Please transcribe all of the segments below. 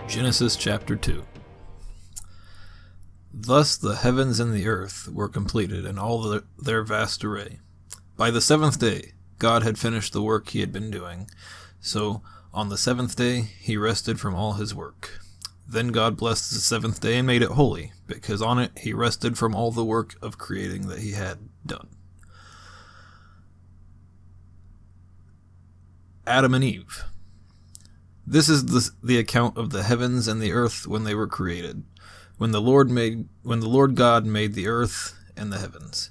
Genesis chapter 2. Thus the heavens and the earth were completed in all their vast array. By the seventh day, God had finished the work he had been doing. So, on the seventh day, he rested from all his work. Then God blessed the seventh day and made it holy, because on it he rested from all the work of creating that he had done. Adam and Eve. This is the account of the heavens and the earth when they were created, when the Lord God made the earth and the heavens.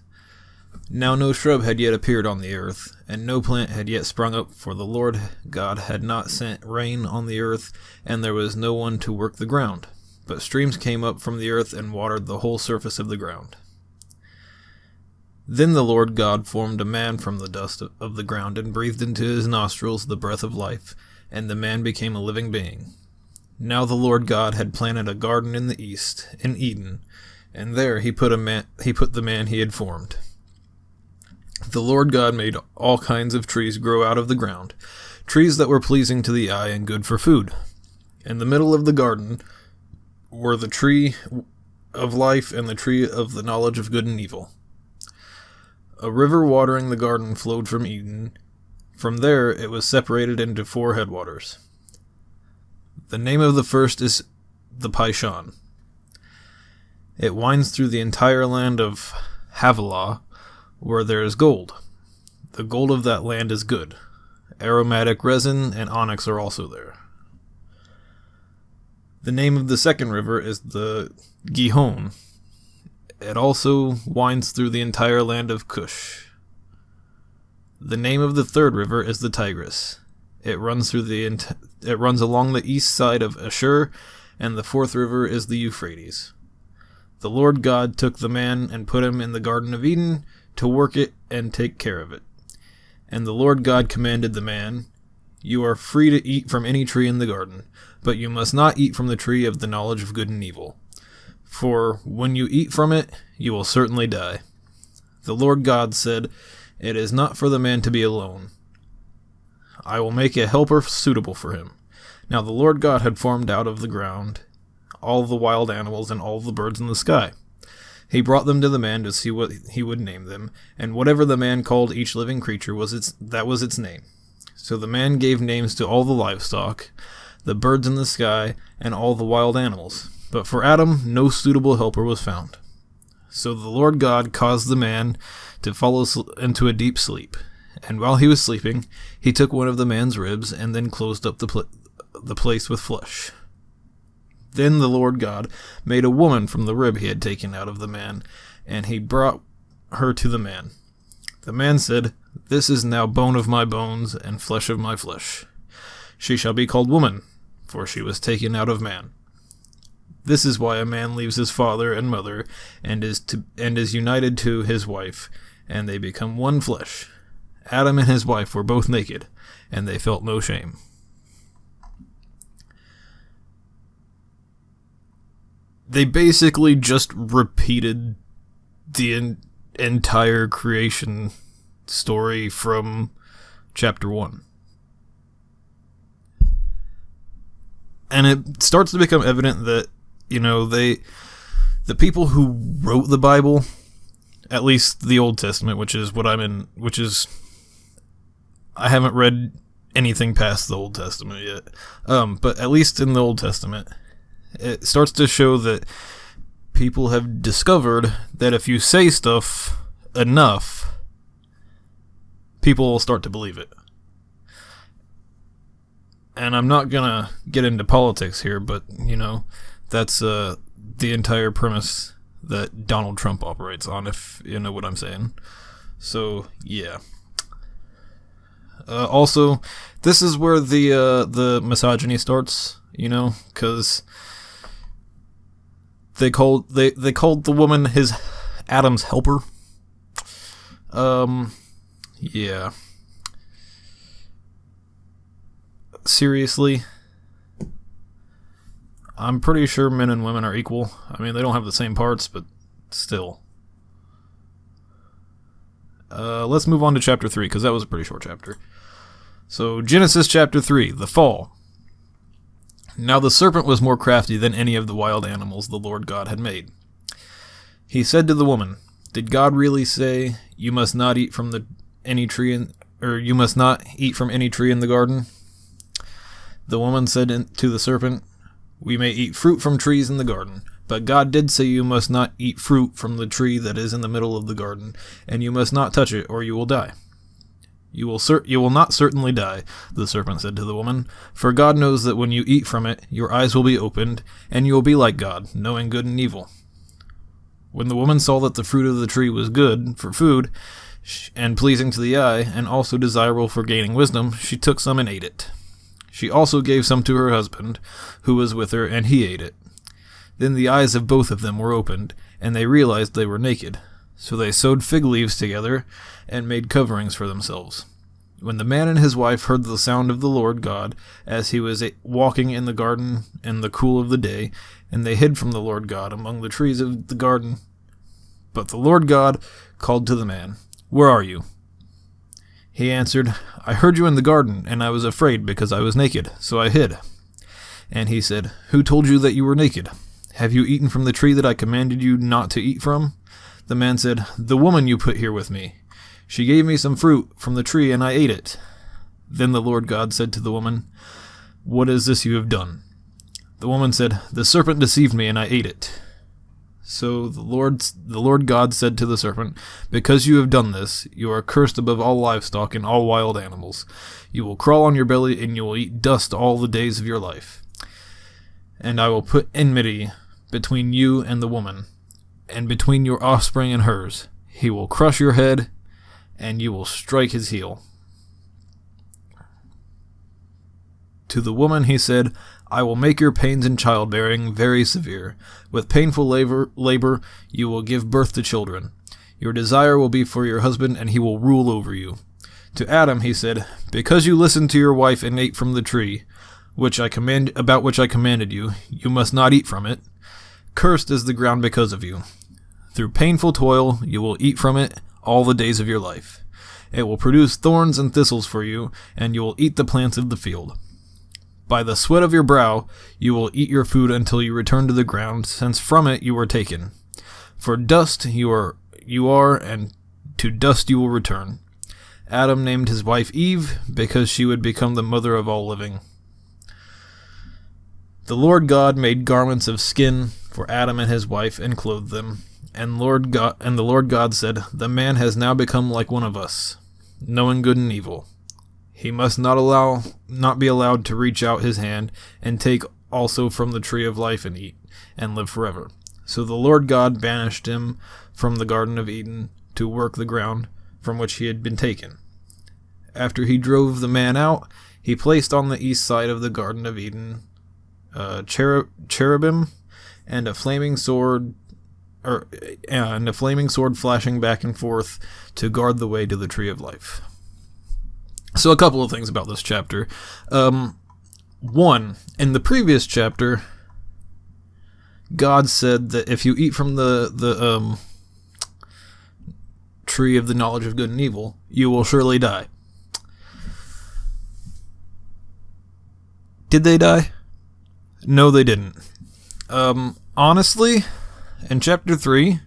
Now no shrub had yet appeared on the earth, and no plant had yet sprung up, for the Lord God had not sent rain on the earth, and there was no one to work the ground. But streams came up from the earth and watered the whole surface of the ground. Then the Lord God formed a man from the dust of the ground, and breathed into his nostrils the breath of life, and the man became a living being. Now the Lord God had planted a garden in the east, in Eden, and there he put the man he had formed. The Lord God made all kinds of trees grow out of the ground, trees that were pleasing to the eye and good for food. In the middle of the garden were the tree of life and the tree of the knowledge of good and evil. A river watering the garden flowed from Eden. From there it was separated into 4 headwaters. The name of the first is the Pishon. It winds through the entire land of Havilah, where there is gold. The gold of that land is good. Aromatic resin and onyx are also there. The name of the second river is the Gihon. It also winds through the entire land of Cush. The name of the third river is the Tigris. It runs along the east side of Ashur, and the fourth river is the Euphrates. The Lord God took the man and put him in the Garden of Eden to work it and take care of it. And the Lord God commanded the man, "You are free to eat from any tree in the garden, but you must not eat from the tree of the knowledge of good and evil. For when you eat from it, you will certainly die." The Lord God said, "It is not for the man to be alone. I will make a helper suitable for him." Now the Lord God had formed out of the ground all the wild animals and all the birds in the sky. He brought them to the man to see what he would name them, and whatever the man called each living creature was its name. So the man gave names to all the livestock, the birds in the sky, and all the wild animals. But for Adam no suitable helper was found. So the Lord God caused the man to fall into a deep sleep, and while he was sleeping, he took one of the man's ribs and then closed up the place with flesh. Then the Lord God made a woman from the rib he had taken out of the man, and he brought her to the man. The man said, "This is now bone of my bones and flesh of my flesh. She shall be called woman, for she was taken out of man." This is why a man leaves his father and mother and is united to his wife, and they become one flesh. Adam and his wife were both naked, and they felt no shame. They basically just repeated the entire creation story from chapter 1. And it starts to become evident that, the people who wrote the Bible, at least the Old Testament, which is I haven't read anything past the Old Testament yet, but at least in the Old Testament, it starts to show that people have discovered that if you say stuff enough, people will start to believe it. And I'm not gonna get into politics here, but, that's the entire premise that Donald Trump operates on, if you know what I'm saying. So, yeah. Also, this is where the misogyny starts, because they called the woman Adam's helper. Yeah. Seriously? I'm pretty sure men and women are equal. I mean, they don't have the same parts, but still. Let's move on to chapter 3, because that was a pretty short chapter. So, Genesis chapter 3, the fall. Now the serpent was more crafty than any of the wild animals the Lord God had made. He said to the woman, "Did God really say, you must not eat from any tree in the garden?" The woman said to the serpent, "We may eat fruit from trees in the garden, but God did say you must not eat fruit from the tree that is in the middle of the garden, and you must not touch it, or you will die." You will not certainly die," the serpent said to the woman, "for God knows that when you eat from it, your eyes will be opened, and you will be like God, knowing good and evil." When the woman saw that the fruit of the tree was good for food, and pleasing to the eye, and also desirable for gaining wisdom, she took some and ate it. She also gave some to her husband, who was with her, and he ate it. Then the eyes of both of them were opened, and they realized they were naked. So they sewed fig leaves together and made coverings for themselves. When the man and his wife heard the sound of the Lord God as he was walking in the garden in the cool of the day, and they hid from the Lord God among the trees of the garden. But the Lord God called to the man, "Where are you?" He answered, "I heard you in the garden, and I was afraid because I was naked, so I hid." And he said, "Who told you that you were naked? Have you eaten from the tree that I commanded you not to eat from?" The man said, "The woman you put here with me. She gave me some fruit from the tree, and I ate it." Then the Lord God said to the woman, "What is this you have done?" The woman said, "The serpent deceived me, and I ate it." So the Lord God said to the serpent, "Because you have done this, you are cursed above all livestock and all wild animals. You will crawl on your belly, and you will eat dust all the days of your life. And I will put enmity between you and the woman, and between your offspring and hers. He will crush your head, and you will strike his heel." To the woman he said, "I will make your pains in childbearing very severe. With painful labor you will give birth to children. Your desire will be for your husband, and he will rule over you." To Adam he said, "Because you listened to your wife and ate from the tree, about which I commanded you, you must not eat from it. Cursed is the ground because of you. Through painful toil you will eat from it all the days of your life. It will produce thorns and thistles for you, and you will eat the plants of the field. By the sweat of your brow you will eat your food until you return to the ground, since from it you were taken. For dust you are, and to dust you will return." Adam named his wife Eve, because she would become the mother of all living. The Lord God made garments of skin for Adam and his wife, and clothed them. And the Lord God said, "The man has now become like one of us, knowing good and evil. He must not be allowed to reach out his hand and take also from the tree of life and eat, and live forever." So the Lord God banished him from the Garden of Eden to work the ground from which he had been taken. After he drove the man out, he placed on the east side of the Garden of Eden cherubim and a flaming sword flashing back and forth to guard the way to the tree of life. So a couple of things about this chapter. One, in the previous chapter, God said that if you eat from the tree of the knowledge of good and evil, you will surely die. Did they die? No, they didn't. Honestly, in chapter 3,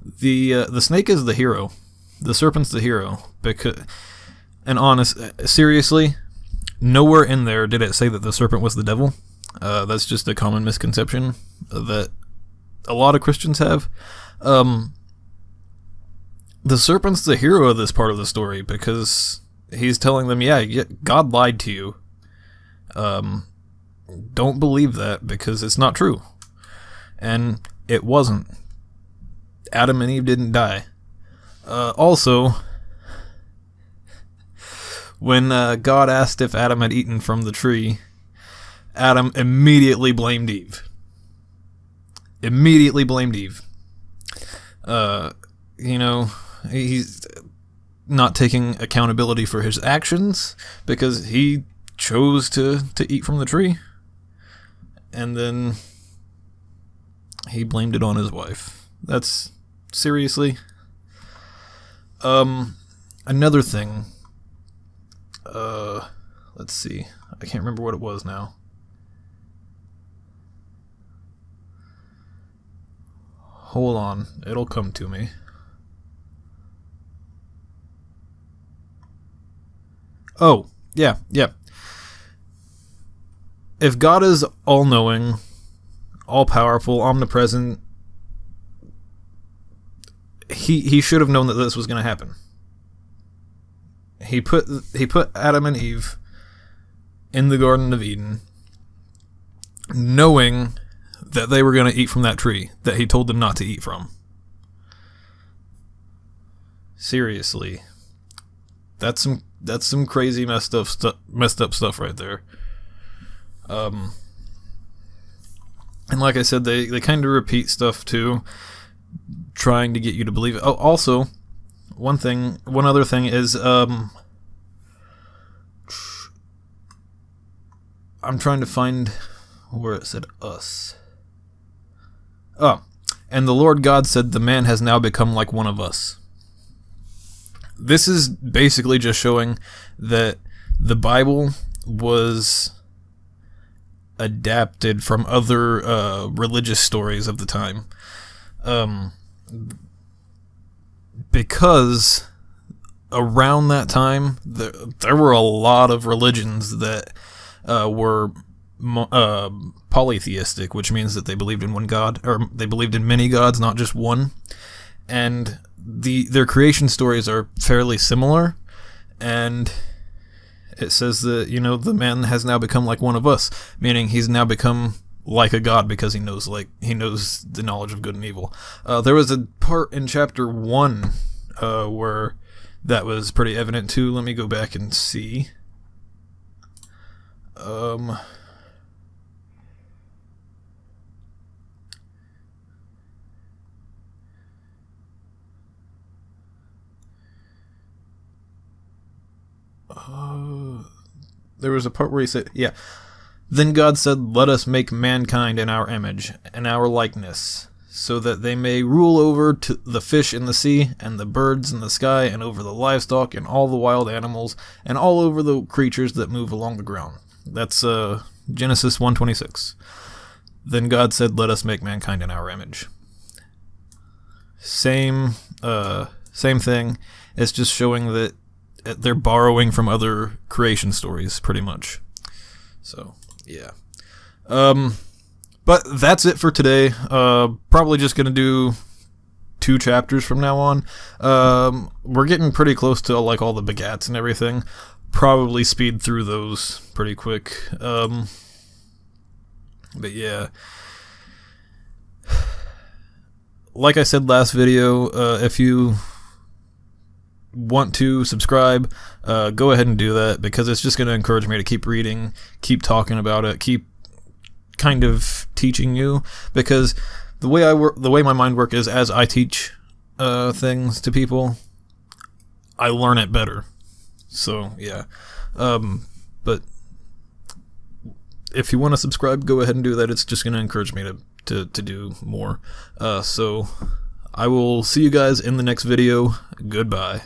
the snake is the hero. The serpent's the hero. Seriously, nowhere in there did it say that the serpent was the devil. That's just a common misconception that a lot of Christians have. The serpent's the hero of this part of the story because he's telling them, yeah, God lied to you. Don't believe that because it's not true. And it wasn't. Adam and Eve didn't die. Also, when God asked if Adam had eaten from the tree, Adam immediately blamed Eve. He's not taking accountability for his actions because he chose to eat from the tree. And then he blamed it on his wife. That's seriously. Another thing. Let's see. I can't remember what it was now. Hold on, it'll come to me. Oh, yeah. If God is all-knowing, all-powerful, omnipresent, he should have known that this was going to happen. He put Adam and Eve in the Garden of Eden, knowing that they were going to eat from that tree that he told them not to eat from. Seriously, that's some crazy messed up stuff right there. And like I said, they kind of repeat stuff too, trying to get you to believe it. Oh, also, one other thing is, I'm trying to find where it said us. Oh, and the Lord God said, the man has now become like one of us. This is basically just showing that the Bible was adapted from other religious stories of the time. Because around that time, there were a lot of religions that were polytheistic, which means that they believed in one god, or they believed in many gods, not just one. And their creation stories are fairly similar, and it says that, the man has now become like one of us, meaning he's now become like a god because he knows the knowledge of good and evil. There was a part in chapter 1 where that was pretty evident too. Let me go back and see. There was a part where he said, yeah. Then God said, let us make mankind in our image, in our likeness, so that they may rule over the fish in the sea, and the birds in the sky, and over the livestock, and all the wild animals, and all over the creatures that move along the ground. That's Genesis 1:26. Then God said, let us make mankind in our image. Same thing. It's just showing that they're borrowing from other creation stories, pretty much. So, yeah. But that's it for today. Probably just going to do 2 chapters from now on. We're getting pretty close to all the begats and everything. Probably speed through those pretty quick. But yeah. Like I said last video, if you want to subscribe, go ahead and do that, because it's just going to encourage me to keep reading, keep talking about it, keep kind of teaching you, because the way my mind works is, as I teach things to people, I learn it better. So yeah. But if you want to subscribe, go ahead and do that. It's just going to encourage me to do more. So I will see you guys in the next video. Goodbye.